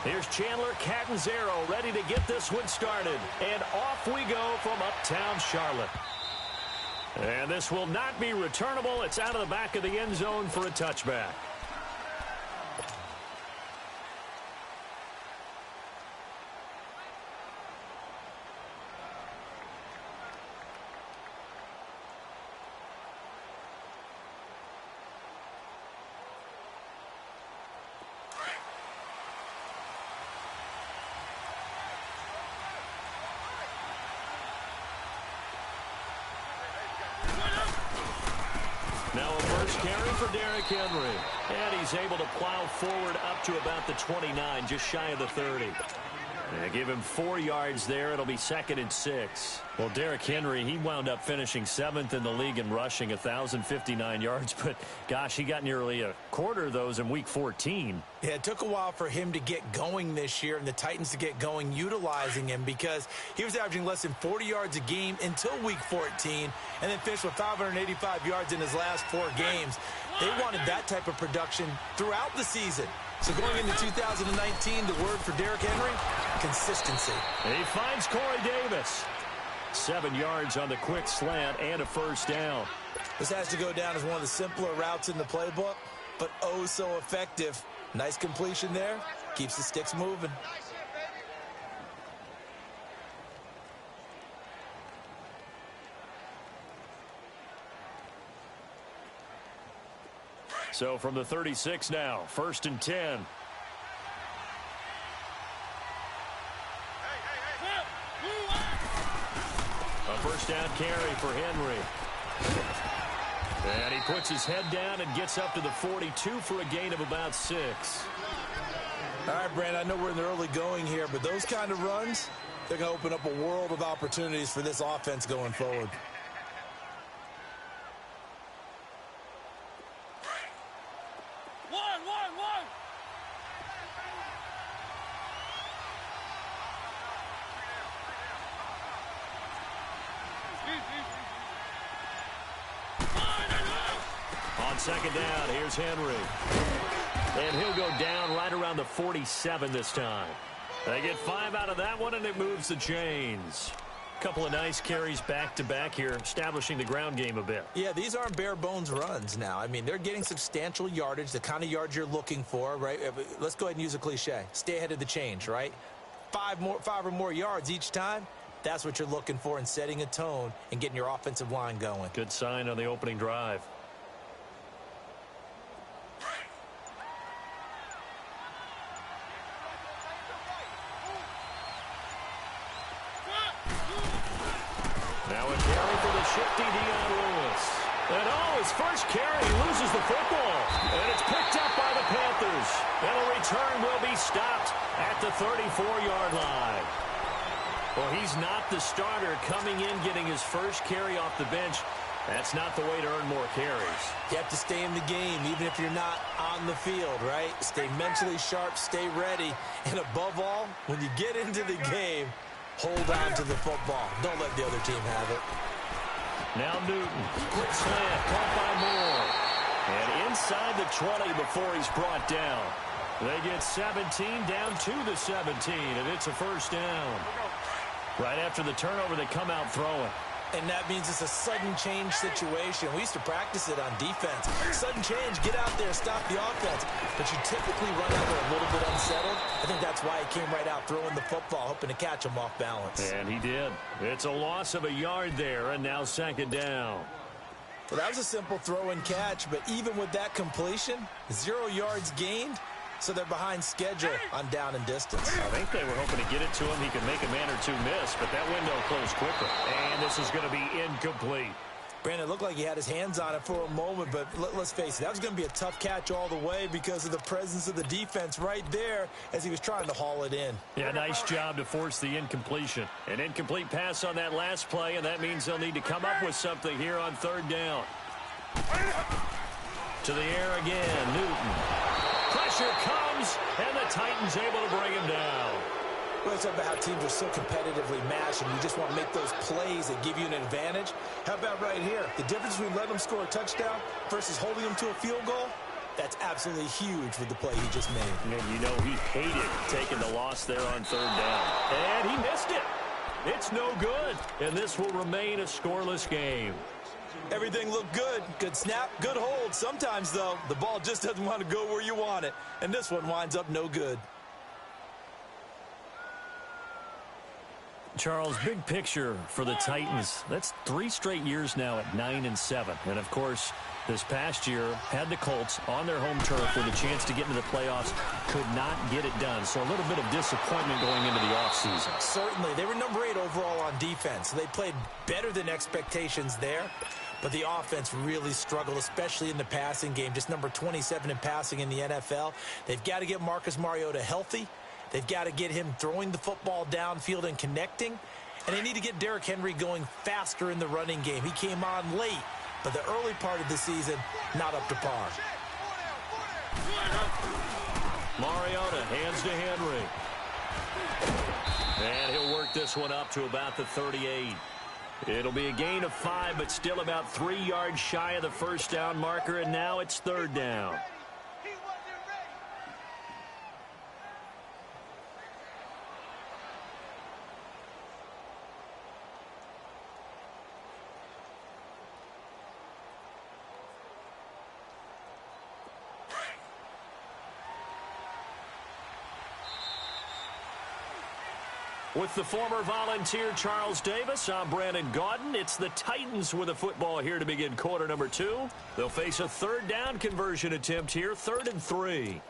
Here's Chandler Catanzaro ready to get this one started. And off we go from uptown Charlotte. And this will not be returnable. It's out of the back of the end zone for a touchback. Now a first carry for Derrick Henry. And he's able to plow forward up to about the 29, just shy of the 30. And give him 4 yards there. It'll be 2nd and 6. Well, Derrick Henry, he wound up finishing 7th in the league in rushing, 1,059 yards. But, gosh, he got nearly a quarter of those in Week 14. Yeah, it took a while for him to get going this year and the Titans to get going utilizing him because he was averaging less than 40 yards a game until Week 14 and then finished with 585 yards in his last 4 games. They wanted that type of production throughout the season. So going into 2019, the word for Derrick Henry, consistency. He finds Corey Davis. 7 yards on the quick slant and a first down. This has to go down as one of the simpler routes in the playbook, but oh so effective. Nice completion there. Keeps the sticks moving. So from the 36 now, 1st and 10. A first down carry for Henry. And he puts his head down and gets up to the 42 for a gain of about 6. All right, Brandon, I know we're in the early going here, but those kind of runs, they're going to open up a world of opportunities for this offense going forward. On 2nd down, here's Henry. And he'll go down right around the 47 this time. They get 5 out of that one, and it moves the chains. Couple of nice carries back-to-back here, establishing the ground game a bit. Yeah, these aren't bare-bones runs now. I mean, they're getting substantial yardage, the kind of yards you're looking for, right? Let's go ahead and use a cliche. Stay ahead of the change, right? 5 or more yards each time. That's what you're looking for in setting a tone and getting your offensive line going. Good sign on the opening drive. Now a carry for the shifty Dion Lewis. And his first carry, he loses the football. And it's picked up by the Panthers. And the return will be stopped at the 34-yard line. Well, he's not the starter coming in, getting his first carry off the bench. That's not the way to earn more carries. You have to stay in the game, even if you're not on the field, right? Stay mentally sharp, stay ready. And above all, when you get into the game, hold on to the football. Don't let the other team have it. Now Newton. Quick slant, caught by Moore. And inside the 20 before he's brought down. They get 17 down to the 17, and it's a first down. Right after the turnover, they come out throwing. And that means it's a sudden change situation. We used to practice it on defense. Sudden change, get out there, stop the offense. But you typically run out there a little bit unsettled. I think that's why he came right out throwing the football, hoping to catch him off balance. And he did. It's a loss of a yard there, and now 2nd down. Well, that was a simple throw and catch, but even with that completion, 0 yards gained. So they're behind schedule on down and distance. I think they were hoping to get it to him. He could make a man or two miss, but that window closed quicker. And this is going to be incomplete. Brandon, it looked like he had his hands on it for a moment, but let's face it, that was going to be a tough catch all the way because of the presence of the defense right there as he was trying to haul it in. Yeah, nice job to force the incompletion. An incomplete pass on that last play, and that means they'll need to come up with something here on 3rd down. To the air again, Newton. Pressure comes, and the Titans able to bring him down. Well, it's about how teams are so competitively matched, and you just want to make those plays that give you an advantage. How about right here? The difference between letting them score a touchdown versus holding them to a field goal? That's absolutely huge with the play he just made. And you know he hated taking the loss there on third down. And he missed it. It's no good. And this will remain a scoreless game. Everything looked good. Good snap, good hold. Sometimes, though, the ball just doesn't want to go where you want it. And this one winds up no good. Charles, big picture for the Titans. That's 3 straight years now at 9-7. And, of course, this past year had the Colts on their home turf with a chance to get into the playoffs. Could not get it done. So a little bit of disappointment going into the offseason. Certainly. They were number 8 overall on defense. They played better than expectations there. But the offense really struggled, especially in the passing game. Just number 27 in passing in the NFL. They've got to get Marcus Mariota healthy. They've got to get him throwing the football downfield and connecting. And they need to get Derrick Henry going faster in the running game. He came on late, but the early part of the season, not up to par. Mariota hands to Henry. And he'll work this one up to about the 38. It'll be a gain of 5, but still about 3 yards shy of the first down marker, and now it's third down. With the former Volunteer Charles Davis, I'm Brandon Gaudin. It's the Titans with a football here to begin quarter number 2. They'll face a third down conversion attempt here, 3rd and 3.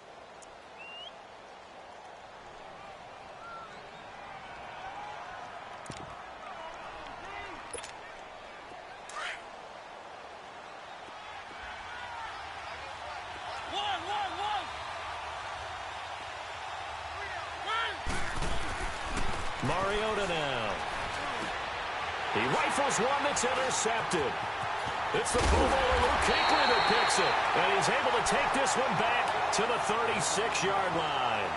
Mariota now. He rifles one that's intercepted. It's the Pro Bowler Luke Kuechly that picks it. And he's able to take this one back to the 36-yard line.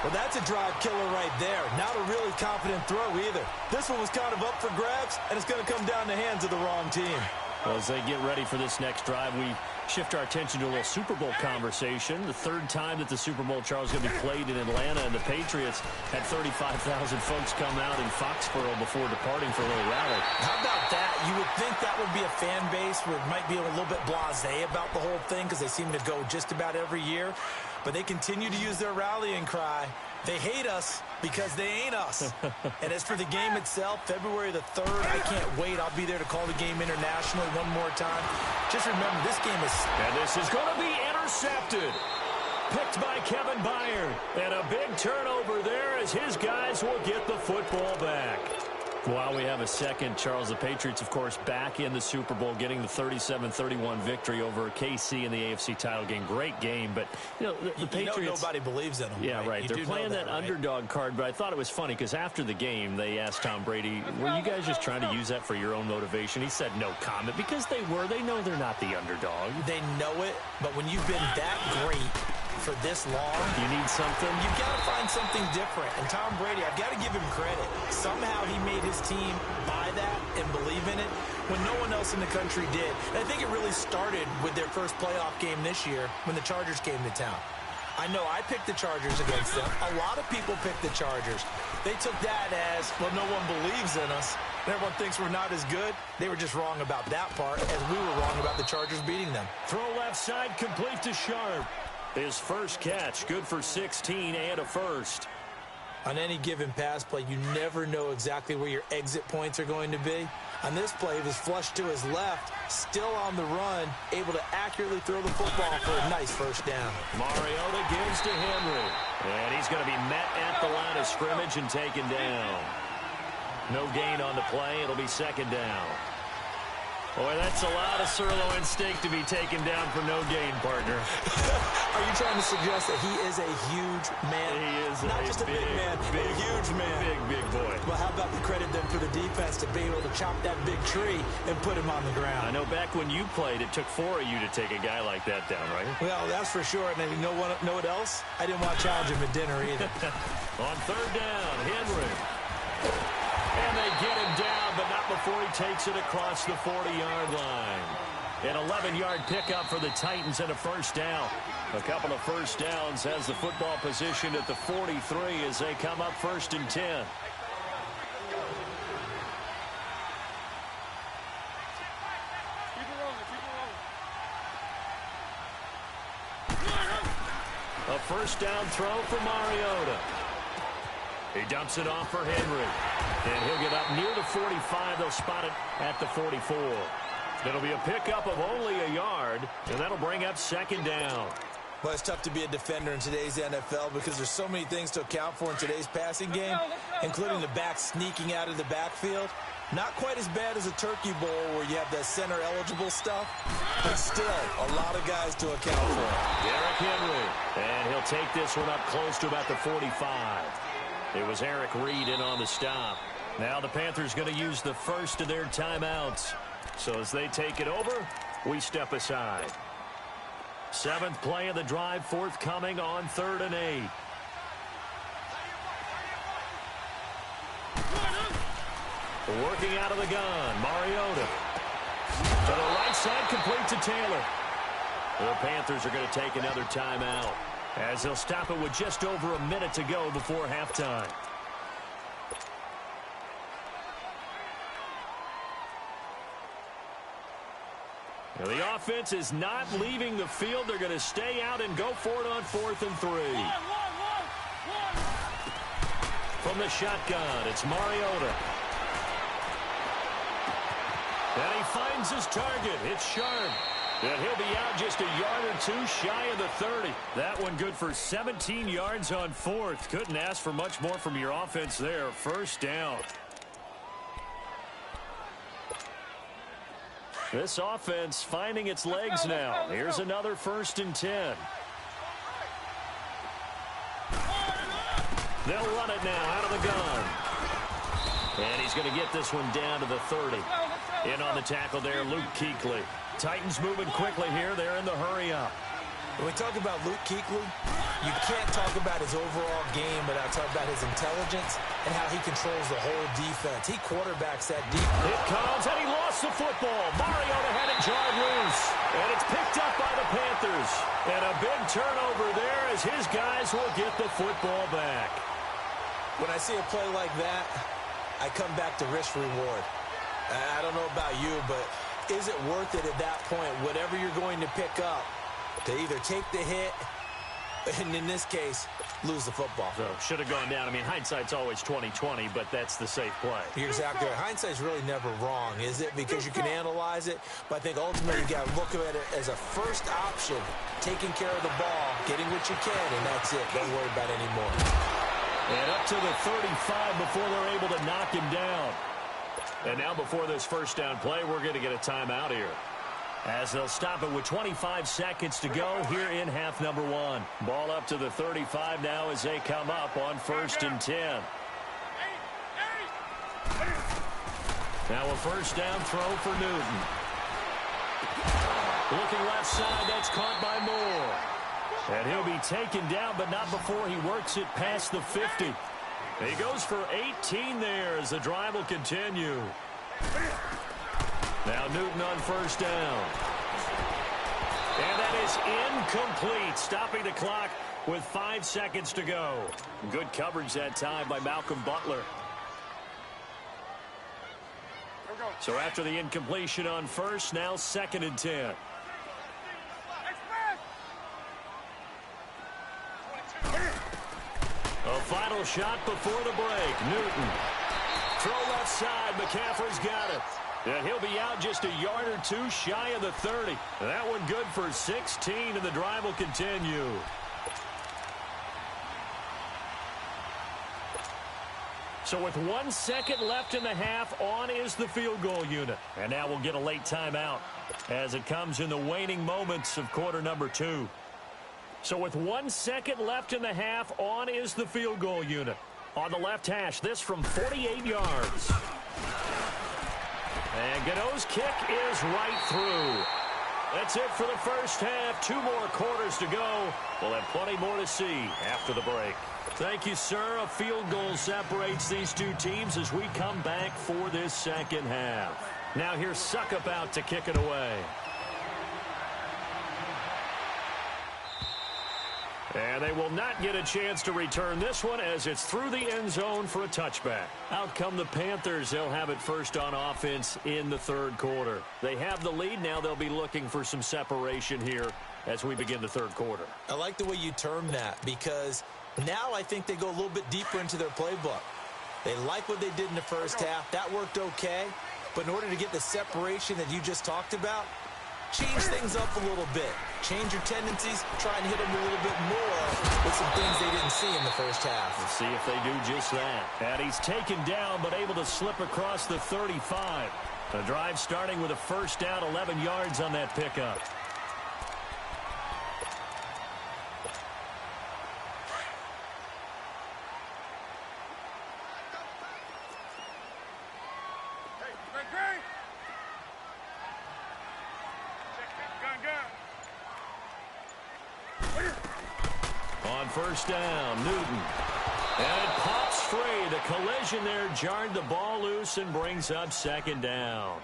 Well, that's a drive killer right there. Not a really confident throw either. This one was kind of up for grabs, and it's going to come down the hands of the wrong team. Well, as they get ready for this next drive, we shift our attention to a little Super Bowl conversation. The 3rd time that the Super Bowl, Charles, is going to be played in Atlanta, and the Patriots had 35,000 folks come out in Foxborough before departing for a little rally. How about that? You would think that would be a fan base where it might be a little bit blasé about the whole thing because they seem to go just about every year. But they continue to use their rallying cry. They hate us because they ain't us. And as for the game itself, February the 3rd, I can't wait. I'll be there to call the game internationally one more time. Just remember, this game is... And this is going to be intercepted. Picked by Kevin Byard. And a big turnover there as his guys will get the football back. While we have a second, Charles, the Patriots, of course, back in the Super Bowl, getting the 37-31 victory over KC in the AFC title game. Great game, but, you know, the Patriots... nobody believes in them. Yeah, right. They're playing that underdog card, but I thought it was funny because after the game, they asked Tom Brady, were you guys just trying to use that for your own motivation? He said no comment because they were. They know they're not the underdog. They know it, but when you've been that great for this long, you need something. You've got to find something different. And Tom Brady, I've got to give him credit. Somehow he made his team buy that and believe in it when no one else in the country did. And I think it really started with their first playoff game this year when the Chargers came to town. I know I picked the Chargers against them. A lot of people picked the Chargers. They took that as, well, no one believes in us. And everyone thinks we're not as good. They were just wrong about that part, as we were wrong about the Chargers beating them. Throw left side complete to Sharp. His first catch, good for 16 and a first. On any given pass play, you never know exactly where your exit points are going to be. On this play, he was flushed to his left, still on the run, able to accurately throw the football for a nice first down. Mariota gives to Henry. And he's going to be met at the line of scrimmage and taken down. No gain on the play. It'll be 2nd down. Boy, that's a lot of sirloin steak to be taken down for no gain, partner. Are you trying to suggest that he is a huge man? He is not just a big man, a huge man. Big boy. Well, how about the credit then for the defense to be able to chop that big tree and put him on the ground? I know back when you played, it took 4 of you to take a guy like that down, right? Well, that's for sure. And you know what else? I didn't want to challenge him at dinner either. On 3rd down, Henry. And they get him down, but not before he takes it across the 40-yard line. An 11-yard pickup for the Titans and a first down. A couple of first downs has the football position at the 43 as they come up 1st and 10. A first down throw for Mariota. He dumps it off for Henry. And he'll get up near the 45. They'll spot it at the 44. It'll be a pickup of only a yard, and that'll bring up 2nd down. Well, it's tough to be a defender in today's NFL because there's so many things to account for in today's passing game, including the back sneaking out of the backfield. Not quite as bad as a turkey bowl where you have that center-eligible stuff, but still a lot of guys to account for. Derrick Henry, and he'll take this one up close to about the 45. It was Eric Reed in on the stop. Now the Panthers going to use the first of their timeouts. So as they take it over, we step aside. 7th play of the drive forthcoming on 3rd and 8. Working out of the gun, Mariota. To the right side, complete to Taylor. The Panthers are going to take another timeout as they'll stop it with just over a minute to go before halftime. Now the offense is not leaving the field. They're going to stay out and go for it on 4th and 3. From the shotgun, it's Mariota. And he finds his target. It's Sharp. And he'll be out just a yard or two shy of the 30. That one good for 17 yards on 4th. Couldn't ask for much more from your offense there. First down. This offense finding its legs now. Here's another 1st and 10. They'll run it now out of the gun. And he's going to get this one down to the 30. In on the tackle there, Luke Kuechly. Titans moving quickly here. They're in the hurry-up. When we talk about Luke Kuechly, you can't talk about his overall game without talking about his intelligence and how he controls the whole defense. He quarterbacks that defense. It comes, and he lost the football. Mariota had it jarred loose, and it's picked up by the Panthers. And a big turnover there as his guys will get the football back. When I see a play like that, I come back to risk-reward. I don't know about you, but is it worth it at that point, whatever you're going to pick up, to either take the hit, and in this case, lose the football? So, should have gone down. I mean, hindsight's always 20/20, but that's the safe play. You're exactly right. Hindsight's really never wrong, is it? Because you can analyze it, but I think ultimately you got to look at it as a first option, taking care of the ball, getting what you can, and that's it. Don't worry about it anymore. And up to the 35 before they're able to knock him down. And now before this first down play, we're going to get a timeout here. As they'll stop it with 25 seconds to go here in half number 1. Ball up to the 35 now as they come up on 1st and 10. Now a first down throw for Newton. Looking left side, that's caught by Moore. And he'll be taken down, but not before he works it past the 50. He goes for 18 there as the drive will continue. Now Newton on first down. And that is incomplete, stopping the clock with 5 seconds to go. Good coverage that time by Malcolm Butler. So after the incompletion on first, now 2nd and 10. A final shot before the break. Newton. Throw left side. McCaffrey's got it. And he'll be out just a yard or two shy of the 30. That one good for 16, and the drive will continue. So with 1 second left in the half, on is the field goal unit. And now we'll get a late timeout as it comes in the waning moments of quarter number 2. So with 1 second left in the half, on is the field goal unit. On the left hash, this from 48 yards. And Gano's kick is right through. That's it for the first half. 2 more quarters to go. We'll have plenty more to see after the break. Thank you, sir. A field goal separates these two teams as we come back for this second half. Now here's Suckup out to kick it away. And they will not get a chance to return this one as it's through the end zone for a touchback. Out come the Panthers. They'll have it first on offense in the third quarter. They have the lead. Now they'll be looking for some separation here as we begin the third quarter. I like the way you term that because now I think they go a little bit deeper into their playbook. They like what they did in the first half. That worked okay. But in order to get the separation that you just talked about, change things up a little bit. Change your tendencies. Try and hit them a little bit more with some things they didn't see in the first half. Let's see if they do just that. And he's taken down but able to slip across the 35. The drive starting with a first down, 11 yards on that pickup. On first down, Newton. And it pops free. The collision there jarred the ball loose and brings up second down.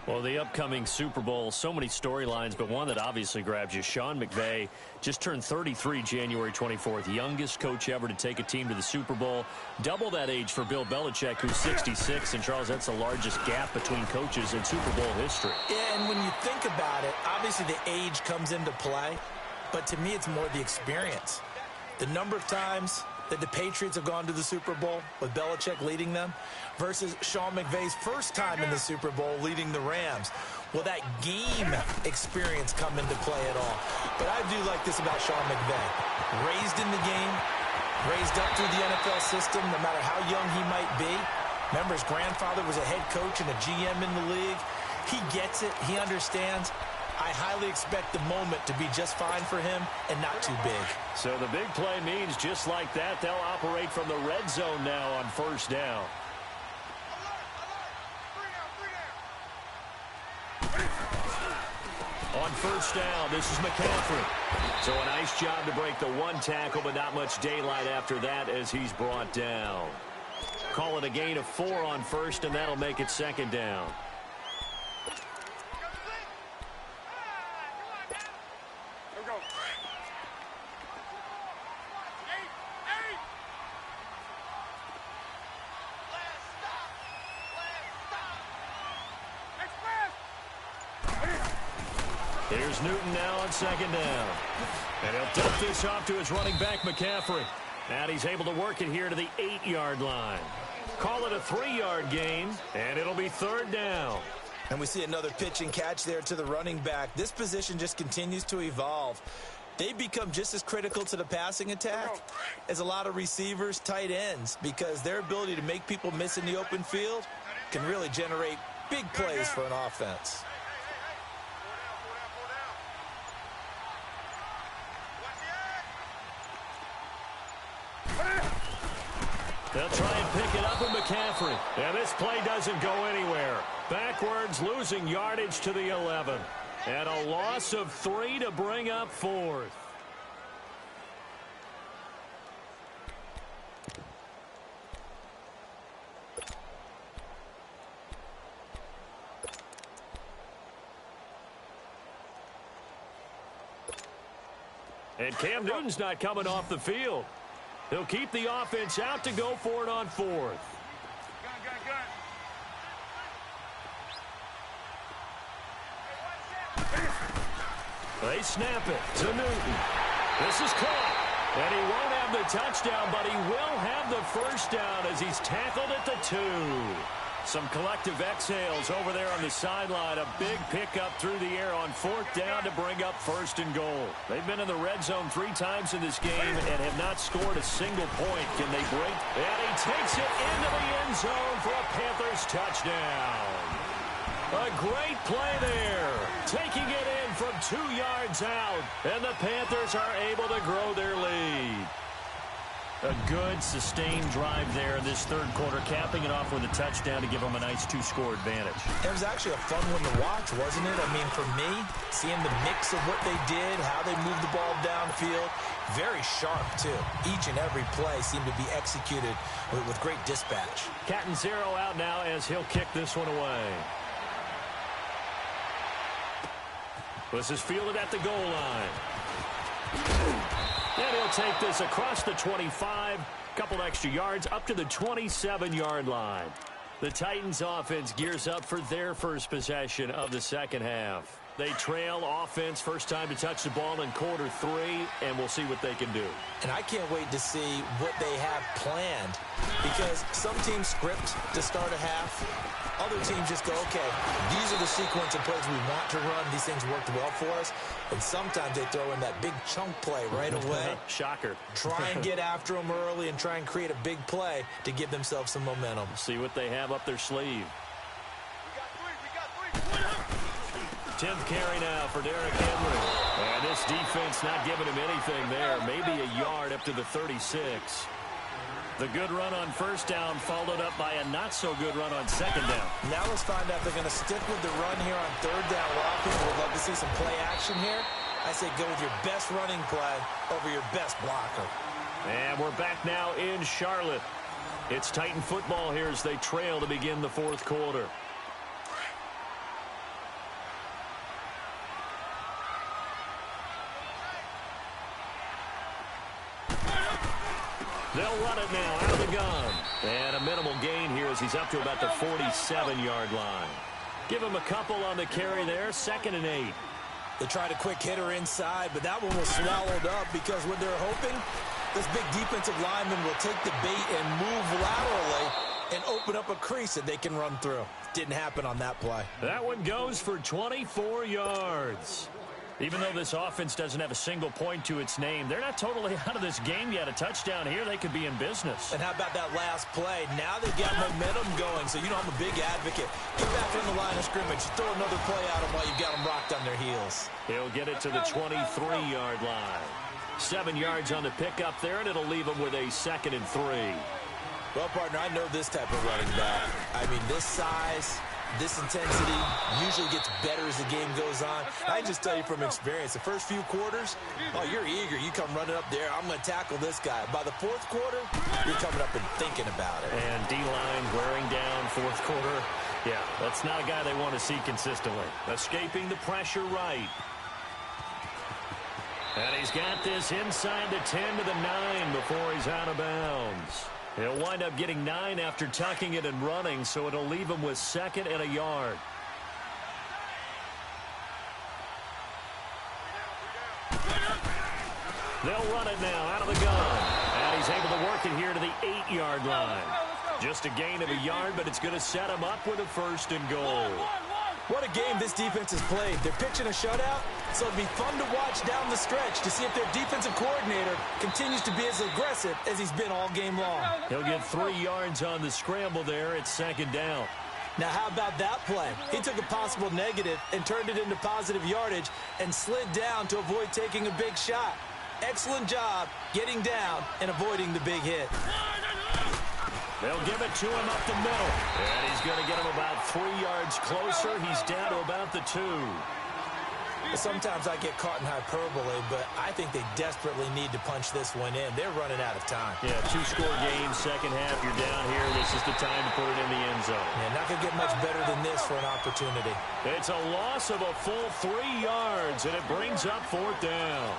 Well, the upcoming Super Bowl, so many storylines, but one that obviously grabs you. Sean McVay just turned 33 January 24th. Youngest coach ever to take a team to the Super Bowl. Double that age for Bill Belichick, who's 66. And, Charles, that's the largest gap between coaches in Super Bowl history. Yeah, and when you think about it, obviously the age comes into play. But to me, it's more the experience. The number of times that the Patriots have gone to the Super Bowl with Belichick leading them versus Sean McVay's first time in the Super Bowl leading the Rams. Will that game experience come into play at all? But I do like this about Sean McVay. Raised in the game, raised up through the NFL system, no matter how young he might be. Remember, his grandfather was a head coach and a GM in the league. He gets it. He understands. I highly expect the moment to be just fine for him and not too big. So the big play means just like that, they'll operate from the red zone now on first down. On first down, this is McCaffrey. So a nice job to break the one tackle, but not much daylight after that as he's brought down. Call it a gain of 4 on first, and that'll make it second down. Here's Newton now on second down. And he'll dump this off to his running back, McCaffrey. And he's able to work it here to the 8-yard line. Call it a 3-yard gain, and it'll be third down. And we see another pitch and catch there to the running back. This position just continues to evolve. They become just as critical to the passing attack as a lot of receivers, tight ends, because their ability to make people miss in the open field can really generate big plays for an offense. They'll try and pick it up with McCaffrey. And this play doesn't go anywhere. Backwards, losing yardage to the 11. And a loss of 3 to bring up fourth. And Cam Newton's not coming off the field. He'll keep the offense out to go for it on fourth. They snap it to Newton. This is caught. And he won't have the touchdown, but he will have the first down as he's tackled at the 2. Some collective exhales over there on the sideline. A big pickup through the air on fourth down to bring up first and goal. They've been in the red zone 3 times in this game and have not scored a single point. Can they break? And he takes it into the end zone for a Panthers touchdown. A great play there. Taking it in from 2 yards out. And the Panthers are able to grow their lead. A good, sustained drive there in this third quarter, capping it off with a touchdown to give them a nice 2-score advantage. It was actually a fun one to watch, wasn't it? I mean, for me, seeing the mix of what they did, how they moved the ball downfield, very sharp, too. Each and every play seemed to be executed with great dispatch. Catanzaro out now as he'll kick this one away. This is fielded at the goal line. And he'll take this across the 25, couple extra yards up to the 27-yard line. The Titans offense gears up for their first possession of the second half. They trail offense, first time to touch the ball in quarter 3, and we'll see what they can do. And I can't wait to see what they have planned, because some teams script to start a half. Other teams just go, okay, these are the sequence of plays we want to run. These things worked well for us. And sometimes they throw in that big chunk play right away. Shocker. Try and get after them early and try and create a big play to give themselves some momentum. See what they have up their sleeve. 10th carry now for Derrick Henry. And this defense not giving him anything there. Maybe a yard up to the 36. The good run on first down followed up by a not-so-good run on second down. Now let's find out if they're going to stick with the run here on third down. We'd love to see some play action here. I say go with your best running play over your best blocker. And we're back now in Charlotte. It's Titan football here as they trail to begin the fourth quarter. They'll run it now out of the gun. And a minimal gain here as he's up to about the 47-yard line. Give him a couple on the carry there, 2nd and 8. They tried a quick hitter inside, but that one was swallowed up because what they're hoping, this big defensive lineman will take the bait and move laterally and open up a crease that they can run through. Didn't happen on that play. That one goes for 24 yards. Even though this offense doesn't have a single point to its name, they're not totally out of this game yet. A touchdown here, they could be in business. And how about that last play? Now they've got momentum going, so you know I'm a big advocate. Get back on the line of scrimmage. Throw another play at them while you've got them rocked on their heels. He'll get it to the 23-yard line. 7 yards on the pickup there, and it'll leave them with a 2nd and 3. Well, partner, I know this type of running back. I mean, this size, this intensity usually gets better as the game goes on. I just tell you from experience, the first few quarters, oh, you're eager. You come running up there, I'm going to tackle this guy. By the fourth quarter, you're coming up and thinking about it. And D-line wearing down fourth quarter. Yeah, that's not a guy they want to see consistently. Escaping the pressure right. And he's got this inside the 10 to the 9 before he's out of bounds. He'll wind up getting 9 after tucking it and running, so it'll leave him with 2nd and a yard. They'll run it now out of the gun. And he's able to work it here to the 8-yard line. Just a gain of a yard, but it's going to set him up with a 1st and goal. What a game this defense has played. They're pitching a shutout, so it'll be fun to watch down the stretch to see if their defensive coordinator continues to be as aggressive as he's been all game long. He'll get 3 yards on the scramble there. It's 2nd down. Now, how about that play? He took a possible negative and turned it into positive yardage and slid down to avoid taking a big shot. Excellent job getting down and avoiding the big hit. They'll give it to him up the middle. And he's going to get him about 3 yards closer. He's down to about the 2. Sometimes I get caught in hyperbole, but I think they desperately need to punch this one in. They're running out of time. Yeah, 2-score game, second half. You're down here. This is the time to put it in the end zone. Yeah, not going to get much better than this for an opportunity. It's a loss of a full 3 yards, and it brings up 4th down.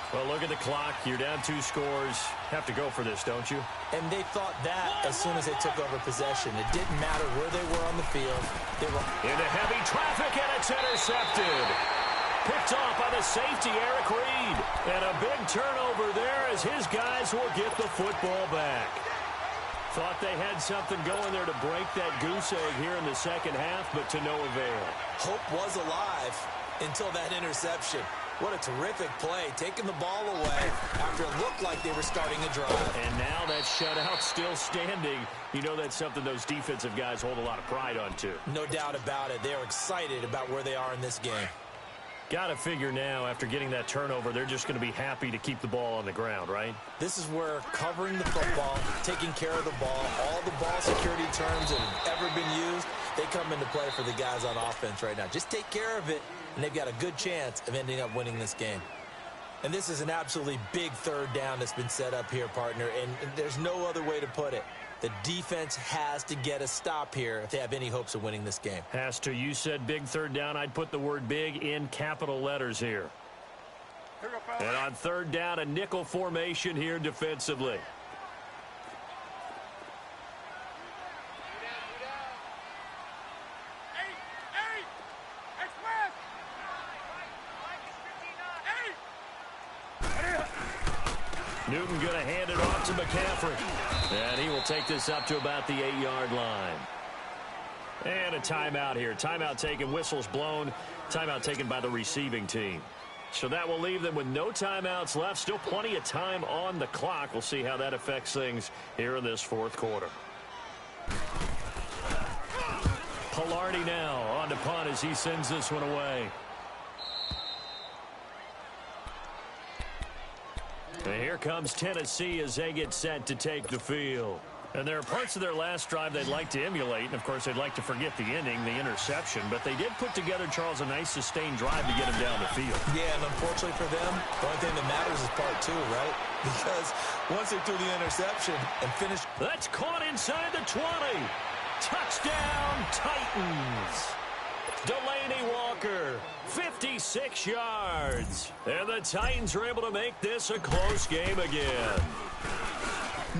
Well, look at the clock. You're down 2 scores. Have to go for this, don't you? And they thought that as soon as they took over possession. It didn't matter where they were on the field. They were into heavy traffic, and it's intercepted. Picked off by the safety, Eric Reed. And a big turnover there as his guys will get the football back. Thought they had something going there to break that goose egg here in the second half, but to no avail. Hope was alive until that interception. What a terrific play, taking the ball away after it looked like they were starting a drive. And now that shutout still standing. You know that's something those defensive guys hold a lot of pride on, too. No doubt about it. They're excited about where they are in this game. Got to figure now, after getting that turnover, they're just going to be happy to keep the ball on the ground, right? This is where covering the football, taking care of the ball, all the ball security terms that have ever been used, they come into play for the guys on offense right now. Just take care of it, and they've got a good chance of ending up winning this game. And this is an absolutely big third down that's been set up here, partner, and there's no other way to put it. The defense has to get a stop here if they have any hopes of winning this game. Has to. You said big third down. I'd put the word big in capital letters here. And on third down, a nickel formation here defensively. Newton going to hand it off to McCaffrey. And he will take this up to about the 8-yard line. And a timeout here. Timeout taken, whistles blown. Timeout taken by the receiving team. So that will leave them with no timeouts left. Still plenty of time on the clock. We'll see how that affects things here in this fourth quarter. Pilardi now on to punt as he sends this one away. And here comes Tennessee as they get set to take the field. And there are parts of their last drive they'd like to emulate. And, of course, they'd like to forget the ending, the interception. But they did put together, Charles, a nice sustained drive to get him down the field. Yeah, and unfortunately for them, the only thing that matters is part two, right? Because once they threw the interception and finished. That's caught inside the 20. Touchdown, Titans. Delaney Walker, 56 yards. And the Titans are able to make this a close game again.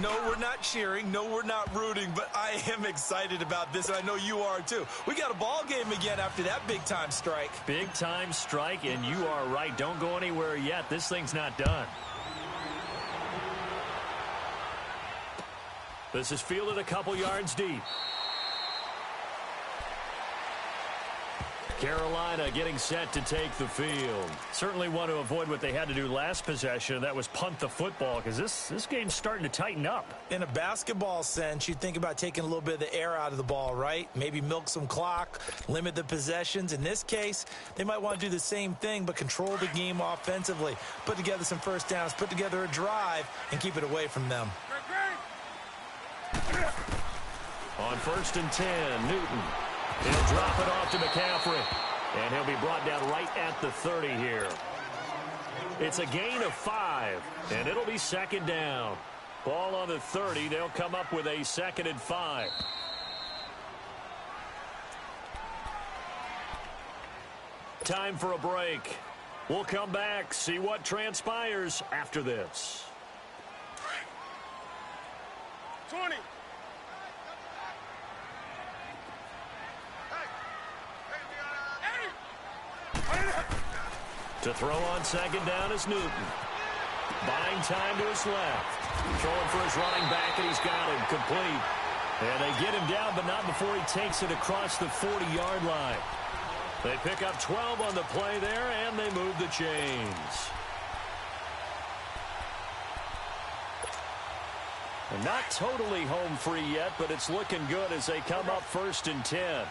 No, we're not cheering. No, we're not rooting. But I am excited about this, and I know you are too. We got a ball game again after that big-time strike. Big-time strike, and you are right. Don't go anywhere yet. This thing's not done. This is fielded a couple yards deep. Carolina getting set to take the field. Certainly want to avoid what they had to do last possession. That was punt the football, because this game's starting to tighten up. In a basketball sense, you think about taking a little bit of the air out of the ball, right? Maybe milk some clock, limit the possessions. In this case, they might want to do the same thing, but control the game offensively. Put together some first downs, put together a drive, and keep it away from them. On 1st and 10, Newton. He'll drop it off to McCaffrey. And he'll be brought down right at the 30 here. It's a gain of 5. And it'll be 2nd down. Ball on the 30. They'll come up with a 2nd and 5. Time for a break. We'll come back, see what transpires after this. 20. To throw on 2nd down is Newton. Buying time to his left. Throwing for his running back, and he's got him complete. And they get him down, but not before he takes it across the 40-yard line. They pick up 12 on the play there, and they move the chains. And not totally home free yet, but it's looking good as they come up 1st and 10.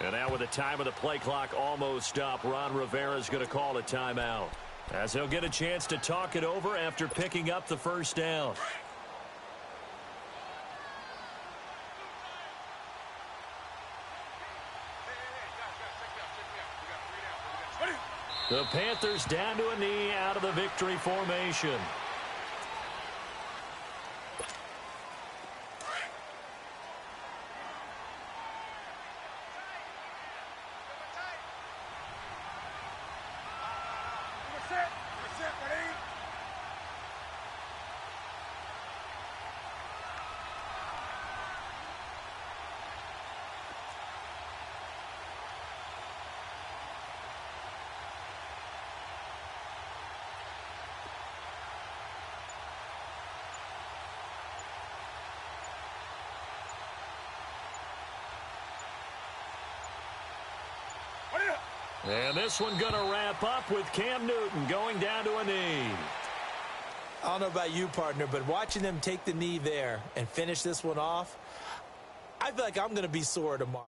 And now with the time of the play clock almost up, Ron Rivera's going to call a timeout, as he'll get a chance to talk it over after picking up the first down. The Panthers down to a knee out of the victory formation. And this one going to wrap up with Cam Newton going down to a knee. I don't know about you, partner, but watching them take the knee there and finish this one off, I feel like I'm going to be sore tomorrow.